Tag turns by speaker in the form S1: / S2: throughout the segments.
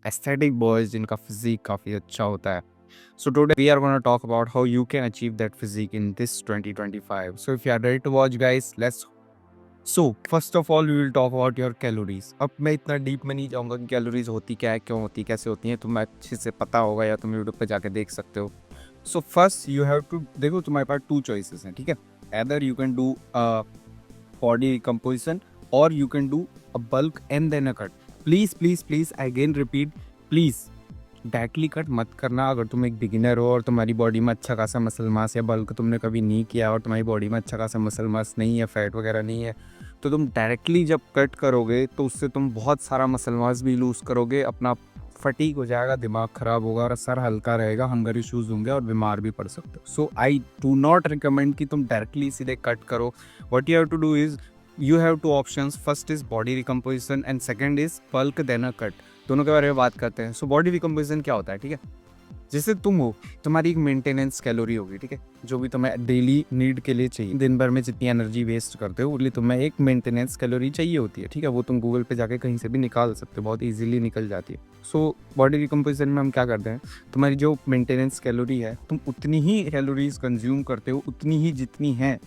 S1: Aesthetic boys जिनका physique काफ़ी अच्छा होता है. So today we are going to talk about how you can achieve that physique in this 2025. So if you are ready to watch guys, let's. So first of all we will talk about your calories. अब मैं इतना deep में नहीं जाऊँगा कि calories होती क्या है, क्यों होती, कैसे होती हैं, तुम्हें अच्छे से पता होगा या तुम यूट्यूब पे जाके देख सकते हो. So first you have to देखो, तुम्हारे पास टू चॉइसेस हैं, ठीक है. Either you can do body recomposition or you can do a bulk and then a cut. Please I again repeat, please directly cut मत करना. अगर तुम एक बिगिनर हो और तुम्हारी बॉडी में अच्छा खासा मसल मास या बल्क तुमने कभी नहीं किया और तुम्हारी बॉडी में अच्छा खासा मसल मास नहीं है, फैट वगैरह नहीं है, तो तुम डायरेक्टली जब कट करोगे तो उससे तुम बहुत सारा मसल मास भी लूज़ करोगे, अपना फटीक हो जाएगा, दिमाग ख़राब होगा और सर हल्का रहेगा, हंगर इश्यूज़ होंगे और बीमार भी पड़ सकते हो. So I do not recommend कि तुम डायरेक्टली सीधे कट करो. What you have to do is you have two options. First is body recomposition and second is bulk then a cut. दोनों के बारे में बात करते हैं. सो बॉडी रिकम्पोजिशन क्या होता है, ठीक है. जैसे तुम हो, तुम्हारी एक मेंटेनेंस कैलोरी होगी, ठीक है, जो भी तुम्हें डेली नीड के लिए चाहिए. दिन भर में जितनी एनर्जी वेस्ट करते हो उसके तुम्हें एक मेंटेनेंस कैलोरी चाहिए होती है, ठीक है. वो तुम गूगल पे जाके कहीं से भी निकाल सकते हो, बहुत इजीली निकल जाती है. सो बॉडी रिकम्पोजिशन में हम क्या करते हैं, तुम्हारी जो मेंटेनेंस कैलोरी है तुम उतनी ही कैलोरीज कंज्यूम करते हो, उतनी ही जितनी है,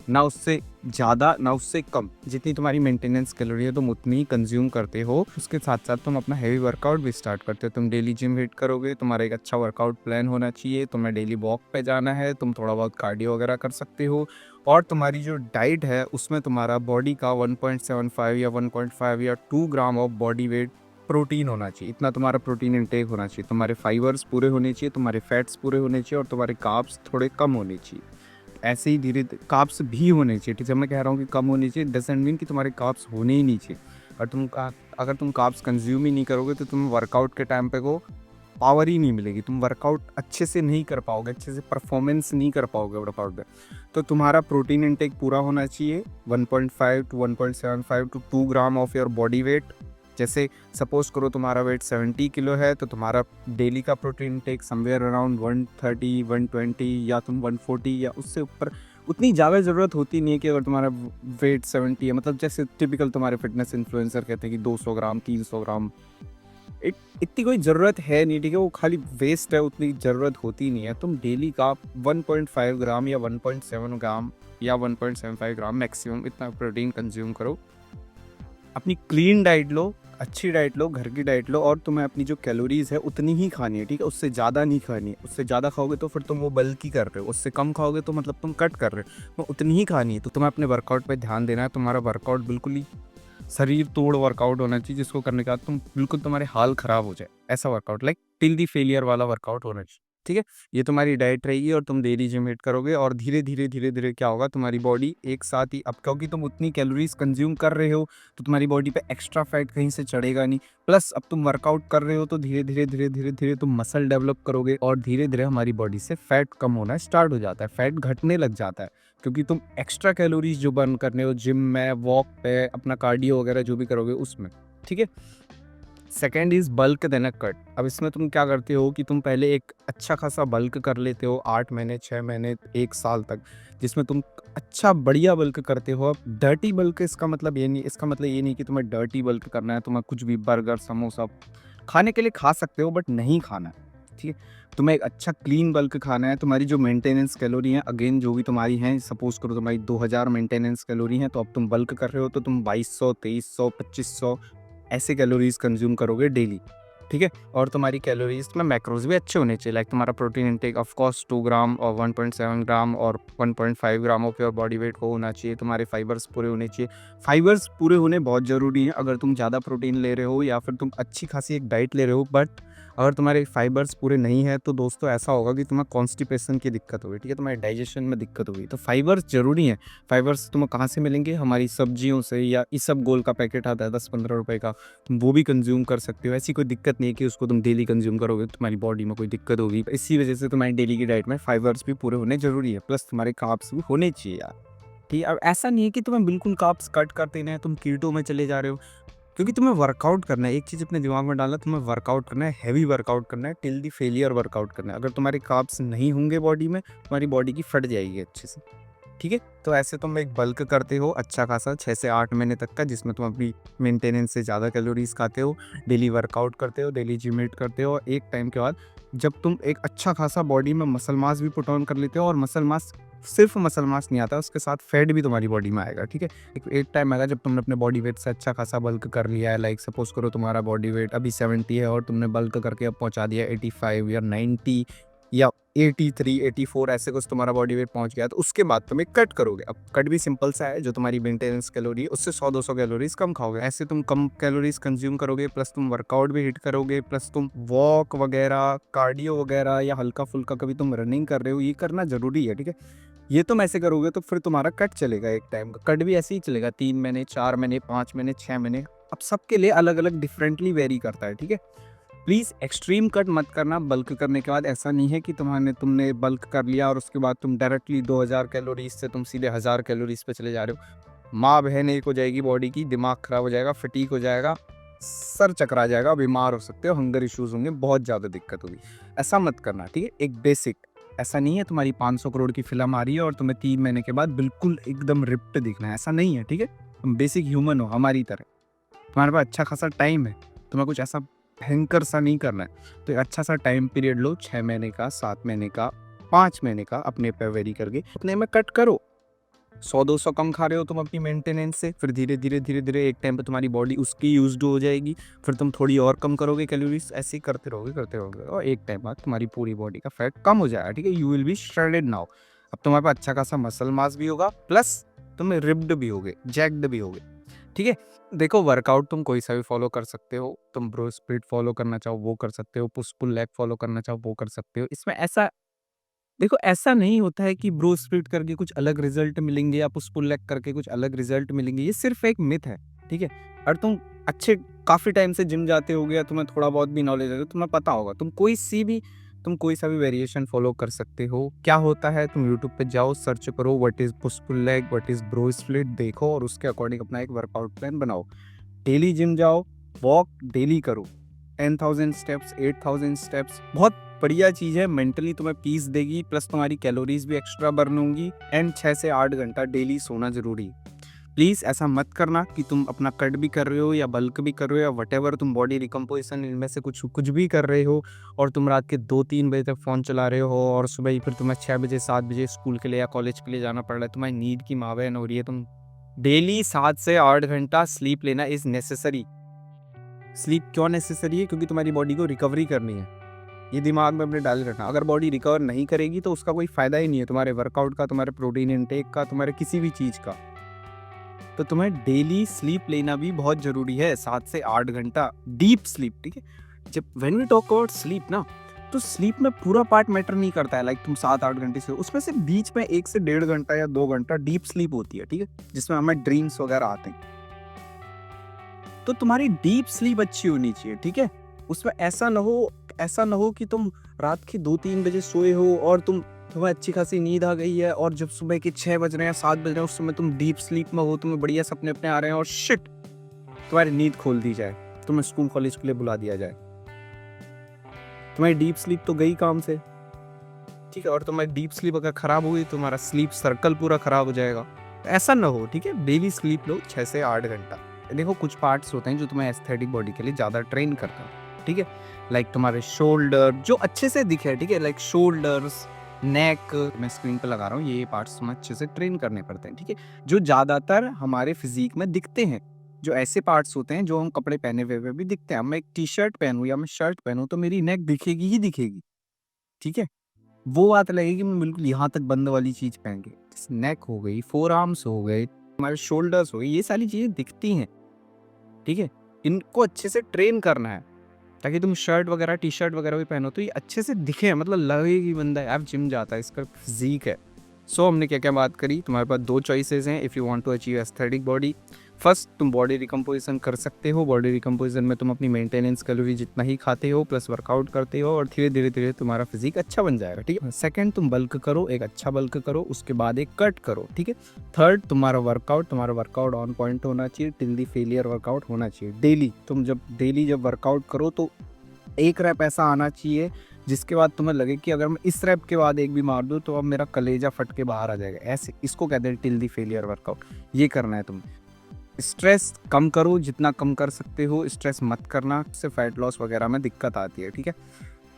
S1: ना उससे ज़्यादा ना उससे कम. जितनी तुम्हारी मेंटेनेंस कैलोरी है तुम उतनी ही कंज्यूम करते हो. उसके साथ साथ तुम अपना हैवी वर्कआउट भी स्टार्ट करते हो. तुम डेली जिम हिट करोगे, तुम्हारा एक अच्छा वर्कआउट प्लान होना चाहिए, तुम्हें डेली वॉक पे जाना है, तुम थोड़ा बहुत कार्डियो वगैरह कर सकते हो, और तुम्हारी जो डाइट है उसमें तुम्हारा बॉडी का 1.75 या 1.5 या 2 gram of body weight protein होना चाहिए. इतना तुम्हारा प्रोटीन इंटेक होना चाहिए. तुम्हारे फाइबर्स पूरे होने चाहिए, तुम्हारे फैट्स पूरे होने चाहिए और तुम्हारे कार्ब्स थोड़े कम होने चाहिए. ऐसे ही धीरे कार्ब्स भी होने चाहिए, ठीक है. मैं कह रहा हूँ कि कम होने चाहिए, डजंट मीन कि तुम्हारे कार्ब्स होने ही नहीं चाहिए. और अगर तुम कार्ब्स कंज्यूम ही नहीं करोगे तो तुम वर्कआउट के टाइम पे को पावर ही नहीं मिलेगी, तुम वर्कआउट अच्छे से नहीं कर पाओगे, अच्छे से परफॉर्मेंस नहीं कर पाओगे वर्कआउट में. तो तुम्हारा प्रोटीन इंटेक पूरा होना चाहिए, 1.5 to 1.75 to 2 gram of your body weight. जैसे सपोज करो तुम्हारा वेट 70 किलो है तो तुम्हारा डेली का प्रोटीन इंटेक समवेयर अराउंड 130 120 या तुम 140 या उससे ऊपर. उतनी ज़्यादा ज़रूरत होती नहीं है कि अगर तुम्हारा वेट 70 है, मतलब जैसे टिपिकल तुम्हारे फिटनेस इन्फ्लुएंसर कहते हैं कि 200 ग्राम 300 ग्राम, इतनी कोई ज़रूरत है नहीं, ठीक है. वो खाली वेस्ट है, उतनी ज़रूरत होती नहीं है. तुम डेली का 1.5 ग्राम या 1.7 ग्राम या 1.75 ग्राम मैक्सिमम इतना प्रोटीन कंज्यूम करो. अपनी क्लीन डाइट लो, अच्छी डाइट लो, घर की डाइट लो, और तुम्हें अपनी जो कैलोरीज है उतनी ही खानी है, ठीक है. उससे ज़्यादा नहीं खानी है. उससे ज़्यादा खाओगे तो फिर तुम वो बल्की कर रहे हो, उससे कम खाओगे तो मतलब तुम कट कर रहे हो. तो उतनी ही खानी है. तो तुम्हें अपने वर्कआउट पे ध्यान देना है. तुम्हारा वर्कआउट बिल्कुल ही शरीर तोड़ वर्कआउट होना चाहिए, जिसको करने के बाद तुम बिल्कुल तुम्हारे हाल ख़राब हो जाए, ऐसा workout, like till the failure वाला वर्कआउट होना चाहिए, ठीक है. ये तुम्हारी डाइट रहेगी और तुम डेली जिम हिट करोगे और धीरे धीरे क्या होगा, तुम्हारी बॉडी एक साथ ही, अब क्योंकि तुम उतनी कैलोरीज कंज्यूम कर रहे हो तो तुम्हारी बॉडी पे एक्स्ट्रा फैट कहीं से चढ़ेगा नहीं. प्लस अब तुम वर्कआउट कर रहे हो तो धीरे धीरे तुम मसल डेवलप करोगे और धीरे धीरे हमारी बॉडी से फैट कम होना स्टार्ट हो जाता है, फैट घटने लग जाता है, क्योंकि तुम एक्स्ट्रा कैलोरीज जो बर्न करने हो जिम में, वॉक पे, अपना कार्डियो वगैरह जो भी करोगे उसमें, ठीक है. Second is bulk then a cut. अब इसमें तुम क्या करते हो कि तुम पहले एक अच्छा खासा बल्क कर लेते हो 8 महीने 6 महीने 1 साल तक, जिसमें तुम अच्छा बढ़िया बल्क करते हो. अब डर्टी बल्क इसका मतलब ये नहीं कि तुम्हें डर्टी बल्क करना है, तुम्हें कुछ भी बर्गर समोसा खाने के लिए खा सकते हो बट नहीं खाना है, ठीक है. तुम्हें एक अच्छा क्लीन बल्क खाना है. तुम्हारी जो मेंटेनेंस कैलोरी है, अगेन जो भी तुम्हारी हैं, सपोज करो तुम्हारी 2000 मेंटेनेंस कैलोरी है, तो अब तुम बल्क कर रहे हो तो तुम 2200 2300 2500 ऐसे कैलोरीज कंज्यूम करोगे डेली, ठीक है. और तुम्हारी कैलोरीज में मैक्रोज भी अच्छे होने चाहिए, लाइक तुम्हारा प्रोटीन इंटेक ऑफ कोर्स 2 ग्राम और 1.7 ग्राम और 1.5 ग्राम ऑफ योर बॉडी वेट को होना चाहिए. तुम्हारे फाइबर्स पूरे होने चाहिए. फाइबर्स पूरे होने बहुत ज़रूरी है. अगर तुम ज़्यादा प्रोटीन ले रहे हो या फिर तुम अच्छी खासी एक डाइट ले रहे हो, बट अगर तुम्हारे फाइबर्स पूरे नहीं है तो दोस्तों ऐसा होगा कि तुम्हें कॉन्स्टिपेशन की दिक्कत होगी, ठीक है, तुम्हारे डाइजेशन में दिक्कत होगी. तो फाइबर्स ज़रूरी है. फाइबर्स तुम्हें कहाँ से मिलेंगे, हमारी सब्जियों से, या इसबगोल का पैकेट आता है 10-15 रुपए का, तुम वो भी कंज्यूम कर सकते हो. ऐसी कोई दिक्कत नहीं है कि उसको तुम डेली कंज्यूम करोगे तो तुम्हारी बॉडी में कोई दिक्कत होगी. इसी वजह से तुम्हारी डेली की डाइट में फाइबर्स भी पूरे होने जरूरी है, प्लस तुम्हारे कार्ब्स भी होने चाहिए यार, ठीक है. अब ऐसा नहीं है कि तुम्हें बिल्कुल कार्ब्स कट कर देना है, तुम कीटो में चले जा रहे हो, क्योंकि तुम्हें वर्कआउट करना है. एक चीज़ अपने दिमाग में डालना, तुम्हें वर्कआउट करना है, हैवी वर्कआउट करना है, टिल दी फेलियर वर्कआउट करना है. अगर तुम्हारे कार्ब्स नहीं होंगे बॉडी में, तुम्हारी बॉडी की फट जाएगी अच्छे से. ठीक है। तो ऐसे तुम एक बल्क करते हो अच्छा खासा 6 से 8 महीने तक का, जिसमें तुम अपनी मेंटेनेंस से ज़्यादा कैलोरीज खाते हो, डेली वर्कआउट करते हो, डेली जिम हिट करते हो। एक टाइम के बाद जब तुम एक अच्छा खासा बॉडी में मसल मास भी पुट ऑन कर लेते हो, और मसल मास सिर्फ मसल मास नहीं आता, उसके साथ फैट भी तुम्हारी बॉडी में आएगा। ठीक है, एक टाइम आएगा जब तुमने अपने बॉडी वेट से अच्छा खासा बल्क कर लिया है। लाइक सपोज करो तुम्हारा बॉडी वेट अभी 70 है और तुमने बल्क करके अब पहुंचा दिया 85 या 90 या 83 84 ऐसे कुछ तुम्हारा बॉडी वेट पहुंच गया, तो उसके बाद तुम एक कट करोगे। अब कट भी सिंपल सा है, जो तुम्हारी मेंटेनेंस कैलोरी है उससे 100-200 कैलोरीज कम खाओगे। ऐसे तुम कम कैलोरीज कंज्यूम करोगे, प्लस तुम वर्कआउट भी हिट करोगे, प्लस तुम वॉक वगैरह, कार्डियो वगैरह या हल्का फुल्का कभी तुम रनिंग कर रहे हो, ये करना जरूरी है। ठीक है, ये तुम ऐसे करोगे तो फिर तुम्हारा कट चलेगा। एक टाइम का कट भी ऐसे ही चलेगा, 3 महीने, 4 महीने, 5 महीने, 6 महीने। अब सबके लिए अलग अलग डिफरेंटली वेरी करता है। ठीक है, प्लीज़ एक्सट्रीम कट मत करना बल्क करने के बाद। ऐसा नहीं है कि तुमने बल्क कर लिया और उसके बाद तुम डायरेक्टली 2000 कैलोरीज से तुम सीधे 1000 कैलोरीज पे चले जा रहे हो। माँ बहन एक हो जाएगी बॉडी की, दिमाग खराब हो जाएगा, फटीक हो जाएगा, सर चकरा जाएगा, बीमार हो सकते हो, हंगर इश्यूज होंगे, बहुत ज़्यादा दिक्कत होगी। ऐसा मत करना। ठीक है, एक बेसिक, ऐसा नहीं है तुम्हारी 500 करोड़ की फिल्म आ रही है और तुम्हें 3 महीने के बाद बिल्कुल एकदम रिप्ट दिखना है, ऐसा नहीं है। ठीक है, तुम बेसिक ह्यूमन हो हमारी तरह, तुम्हारे पास अच्छा खासा टाइम है, तुम्हें कुछ ऐसा भयंकर सा नहीं करना है। तो एक अच्छा सा टाइम पीरियड लो, 6 महीने का, 7 महीने का, 5 महीने का, अपने पे वेरी करके अपने में कट करो। 100-200 कम खा रहे हो तुम अपनी मेंटेनेंस से, फिर धीरे धीरे धीरे धीरे एक टाइम पे तुम्हारी बॉडी उसकी यूज्ड हो जाएगी, फिर तुम थोड़ी और कम करोगे कैलोरीज, ऐसे ही करते रहोगे और एक टाइम बाद तुम्हारी पूरी बॉडी का फैट कम हो जाएगा। ठीक है, you will be shredded now. अब तुम्हारे पास अच्छा खासा मसल मास भी होगा, प्लस तुम रिप्ड भी होगे, जैक्ड भी होगे। ठीक है, देखो वर्कआउट तुम कोई सा भी फॉलो कर सकते हो। तुम ब्रो स्प्लिट फॉलो करना चाहो वो कर सकते हो, पुश पुल लेग फॉलो करना चाहो वो कर सकते हो। इसमें ऐसा देखो, ऐसा नहीं होता है कि ब्रो स्प्लिट करके कुछ अलग रिजल्ट मिलेंगे या पुश पुल लेग करके कुछ अलग रिजल्ट मिलेंगे, ये सिर्फ एक मिथ है। ठीक है, और तुम अच्छे काफी टाइम से जिम जाते होगे या तुम्हें थोड़ा बहुत भी नॉलेज है, तुम्हें पता होगा, तुम कोई सा भी वेरिएशन फॉलो कर सकते हो। क्या होता है, तुम यूट्यूब पे जाओ, सर्च करो what is push pull leg, what is bro split, देखो और उसके अकॉर्डिंग अपना एक वर्कआउट प्लान बनाओ। डेली जिम जाओ, वॉक डेली करो, 10,000 स्टेप्स, 8,000 स्टेप्स, बहुत बढ़िया चीज़ है। मेंटली तुम्हें पीस देगी, प्लस तुम्हारी कैलोरीज भी एक्स्ट्रा बर्न होंगी। एंड 6 से 8 घंटा डेली सोना जरूरी। प्लीज़ ऐसा मत करना कि तुम अपना कट भी कर रहे हो या बल्क भी कर रहे हो या वटेवर, तुम बॉडी रिकम्पोजिशन इनमें से कुछ भी कर रहे हो और तुम रात के 2-3 बजे तक फ़ोन चला रहे हो और सुबह ही फिर तुम्हें 6 बजे 7 बजे स्कूल के लिए या कॉलेज के लिए जाना पड़ रहा है। तुम्हारी नींद की माँ बहन हो रही है। तुम डेली 7 से 8 घंटा स्लीप लेना इज़ नेसेसरी। स्लीप क्यों नेसेसरी है? क्योंकि तुम्हारी बॉडी को रिकवरी करनी है। ये दिमाग में अपने डाल रखना। अगर बॉडी रिकवर नहीं करेगी तो उसका कोई फायदा ही नहीं है, तुम्हारे वर्कआउट का, तुम्हारे प्रोटीन इनटेक का, तुम्हारे किसी भी चीज़ का। तो तुम्हें डेली स्लीप लेना भी बहुत जरूरी है, 7 से 8 घंटा डीप स्लीप। ठीक है, जब when we talk about sleep ना, तो स्लीप में पूरा पार्ट मैटर नहीं करता है। लाइक तुम 7-8 घंटे से, उसमें से बीच में 1 से 1.5 घंटा या 2 घंटा डीप स्लीप होती है। ठीक है, जिसमें हमें ड्रीम्स वगैरह आते हैं। तो तुम्हारी डीप स्लीप अच्छी होनी चाहिए। ठीक है, उसमें ऐसा ना हो कि तुम रात के 2-3 बजे सोए हो और तुम्हें अच्छी खासी नींद आ गई है और जब सुबह के 6 बज रहे हैं, 7 बज रहे हैं, उस समय तुम डीप स्लीप में हो, तुम्हें बढ़िया सपने अपने आ रहे हैं और शिट तुम्हारी नींद खोल दी जाए, तुम्हें स्कूल कॉलेज के लिए बुला दिया जाए। तुम्हारी डीप स्लीप तो गई काम से। ठीक है, और तुम्हारी डीप स्लीप अगर खराब हुई, तुम्हारा स्लीप सर्कल पूरा खराब हो जाएगा। तो ऐसा ना हो। ठीक है, डेली स्लीप लो 6 से 8 घंटा। देखो, कुछ पार्ट्स होते हैं जो तुम्हें एस्थेटिक बॉडी के लिए ज़्यादा ट्रेन करता है। ठीक है, लाइक तुम्हारे शोल्डर जो अच्छे से दिखे। ठीक है, लाइक शोल्डर्स, नेक, मैं स्क्रीन पे लगा रहा हूँ, ये पार्ट्स तुम्हें अच्छे से ट्रेन करने पड़ते हैं। ठीक है, जो ज़्यादातर हमारे फिजिक में दिखते हैं, जो ऐसे पार्ट्स होते हैं जो हम कपड़े पहने हुए भी दिखते हैं। मैं एक टी शर्ट पहनूँ या मैं शर्ट पहनूँ तो मेरी नेक दिखेगी ही दिखेगी। ठीक है, वो बात लगेगी मैं बिल्कुल यहाँ तक बंद वाली चीज़ पहन के। नेक हो गई, फोर आर्म्स हो गए, हमारे शोल्डर्स हो गए, ये सारी चीज़ें दिखती हैं। ठीक है, इनको अच्छे से ट्रेन करना है ताकि तुम शर्ट वगैरह, टी शर्ट वगैरह भी पहनो तो ये अच्छे से दिखे, मतलब लगे कि बंदा यार जिम जाता है, इसका फिजिक है। सो हमने क्या क्या बात करी। तुम्हारे पास 2 चॉइसेस हैं if you want to achieve aesthetic body. First, तुम बॉडी रिकम्पोजिशन कर सकते हो। बॉडी रिकम्पोजिशन में तुम अपनी मेंटेनेंस कैलोरी जितना ही खाते हो प्लस वर्कआउट करते हो और धीरे धीरे तुम्हारा फिजिक अच्छा बन जाएगा। ठीक है, सेकंड, तुम बल्क करो, एक अच्छा बल्क करो, उसके बाद एक कट करो। ठीक है, थर्ड, तुम्हारा वर्कआउट ऑन पॉइंट होना चाहिए, टिल दी फेलियर वर्कआउट होना चाहिए डेली। तुम जब डेली वर्कआउट करो तो एक रैप ऐसा आना चाहिए जिसके बाद तुम्हें लगे कि अगर मैं इस रैप के बाद एक भी मार दूँ तो अब मेरा कलेजा फट के बाहर आ जाएगा। ऐसे इसको कहते हैं टिल दी फेलियर वर्कआउट। ये करना है तुम्हें। स्ट्रेस कम करो, जितना कम कर सकते हो स्ट्रेस मत करना, इससे फैट लॉस वगैरह में दिक्कत आती है। ठीक है,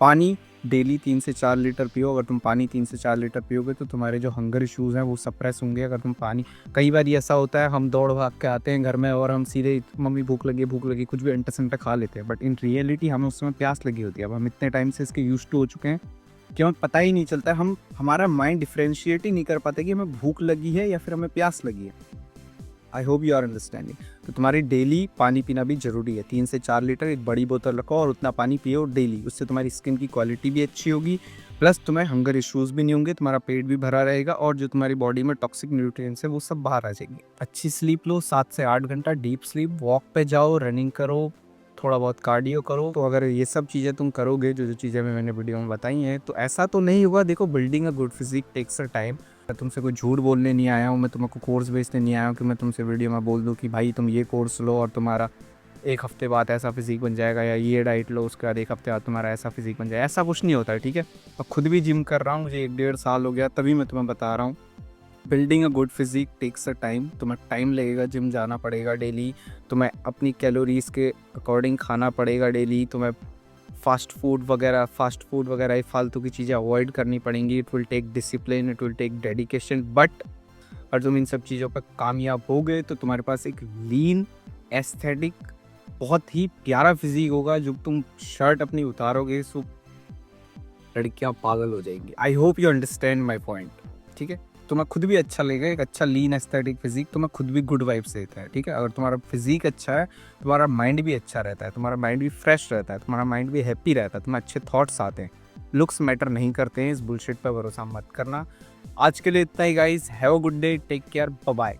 S1: पानी डेली 3 से 4 लीटर पियो। अगर तुम पानी 3 से 4 लीटर पियोगे तो तुम्हारे जो हंगर इश्यूज़ हैं वो सप्रेस होंगे। अगर तुम पानी, कई बार ऐसा होता है हम दौड़ भाग के आते हैं घर में और हम सीधे मम्मी भूख लगी कुछ भी अंटा संटा खा लेते हैं, बट इन रियलिटी हमें उस समय प्यास लगी होती है। अब हम इतने टाइम से इसके यूज टू हो चुके हैं कि हमें पता ही नहीं चलता है, हमारा माइंड डिफ्रेंशिएट ही नहीं कर पाते कि हमें भूख लगी है या फिर हमें प्यास लगी है। I hope you are understanding. तो तुम्हारी डेली पानी पीना भी ज़रूरी है। 3 से 4 लीटर एक बड़ी बोतल रखो और उतना पानी पियो डेली। उससे तुम्हारी स्किन की क्वालिटी भी अच्छी होगी, प्लस तुम्हें हंगर इश्यूज़ भी नहीं होंगे, तुम्हारा पेट भी भरा रहेगा और जो तुम्हारी बॉडी में टॉक्सिक न्यूट्रिएंट्स है वो सब बाहर आ जाएंगे। अच्छी स्लीप लो, 7 से 8 घंटा डीप स्लीप, वॉक पे जाओ, रनिंग करो, थोड़ा बहुत कार्डियो करो। तो अगर ये सब चीज़ें तुम करोगे, जो चीज़ें मैंने वीडियो में बताई हैं, तो ऐसा तो नहीं होगा। देखो, building a good physique takes a time. मैं तुमसे कोई झूठ बोलने नहीं आया हूँ, मैं तुमको कोर्स बेचने नहीं आया हूँ कि मैं तुमसे वीडियो में बोल दूँ कि भाई तुम ये कोर्स लो और तुम्हारा 1 हफ्ते बाद ऐसा फिजिक बन जाएगा, या ये डाइट लो उसके बाद 1 हफ्ते बाद तुम्हारा ऐसा फिजिक बन जाएगा। ऐसा कुछ नहीं होता है। ठीक है, मैं खुद भी जिम कर रहा हूँ, मुझे 1-1.5 साल हो गया, तभी मैं तुम्हें बता रहा हूँ। Building a good physique takes a time. तुम्हें टाइम लगेगा, जिम जाना पड़ेगा डेली, तुम्हें अपनी कैलोरीज के अकॉर्डिंग खाना पड़ेगा डेली, तुम्हें फास्ट फूड वगैरह ये फालतू की चीज़ें अवॉइड करनी पड़ेंगी। It will take discipline, it will take dedication, but अगर तुम इन सब चीज़ों पर कामयाब हो गए तो तुम्हारे पास एक लीन एस्थेटिक बहुत ही प्यारा फिजिक होगा। जो तुम शर्ट अपनी उतारोगे सो लड़कियां पागल हो जाएंगी। आई hope you understand my point. ठीक है, तुम्हें खुद भी अच्छा लगेगा। एक अच्छा लीन एस्थेटिक फिजिक तुम्हें खुद भी गुड वाइब्स देता है। ठीक है, अगर तुम्हारा फिजिक अच्छा है, तुम्हारा माइंड भी अच्छा रहता है, तुम्हारा माइंड भी फ्रेश रहता है, तुम्हारा माइंड भी हैप्पी रहता है, तुम्हें अच्छे थॉट्स आते हैं। लुक्स मैटर नहीं करते हैं, इस बुलशिट पर भरोसा मत करना। आज के लिए इतना ही guys. Have a good day, take care, bye bye.